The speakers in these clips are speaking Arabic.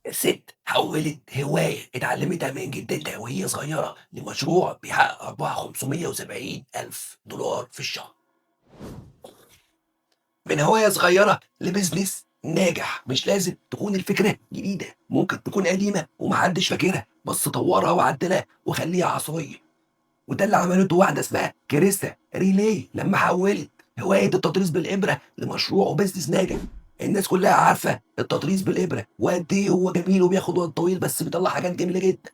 الست حولت هواية اتعلمتها من جدتها وهي صغيرة لمشروع بيحقق أرباح 570 ألف دولار في الشهر. من هواية صغيرة لبزنس ناجح. مش لازم تكون الفكرة جديدة، ممكن تكون قديمة ومحدش فاكرها، بس طورها وعدلها وخليها عصرية. وده اللي عملته واحدة اسمها كريستا ريلي لما حولت هواية التطريز بالإبرة لمشروع وبزنس ناجح. الناس كلها عارفة التطريز بالإبرة وقد إيه هو جميل وبياخد وقت طويل، بس بيطلع حاجات جميلة جدا.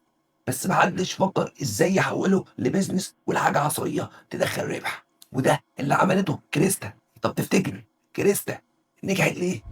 بس محدش فكر إزاي يحوله لبزنس ولحاجة عصرية تدخل ربح. وده اللي عملته كريستا. طب تفتكر كريستا نجحت ليه؟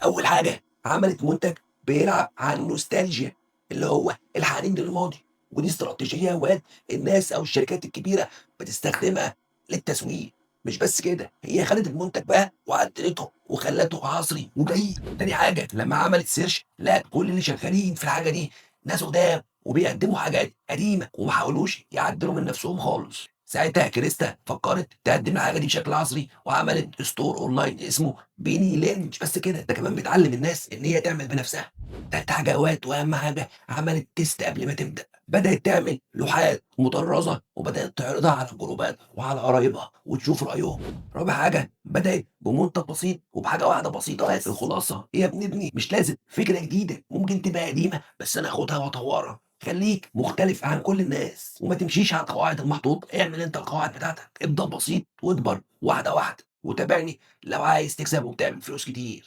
أول حاجة عملت منتج بيلعب على النوستالجيا، اللي هو الحنين للماضي. ودي استراتيجية أوقات الناس أو الشركات الكبيرة بتستخدمها للتسويق. مش بس كده، هي خدت المنتج بقى وعدلته وخلته عصري وجديد. تاني حاجة لما عملت سيرش لقت كل اللي شغالين في الحاجة دي ناس قدام وبيقدموا حاجات قديمة وما حاولوش يعدلوا من نفسهم خالص. ساعتها كريستا فكرت تقدم الحاجة دي بشكل عصري وعملت ستور اونلاين اسمه بيني لين. مش بس كده، ده كمان بتعلم الناس ان هي تعمل بنفسها. تلات حاجات واهم حاجه عملت تيست قبل ما تبدا. بدات تعمل لوحات مطرزه وبدات تعرضها على الجروبات وعلى قرايبها وتشوف رايهم. رابع حاجه بدات بمنتج بسيط وبحاجه واحده بسيطه بس. الخلاصه هي بنبني، مش لازم فكره جديده، ممكن تبقى قديمه بس ناخدها واطورها. خليك مختلف عن كل الناس وما تمشيش على القواعد المحطوطه. اعمل انت القواعد بتاعتك، ابدا بسيط واكبر واحده واحده، وتابعني لو عايز تكسب وبتعمل فلوس كتير.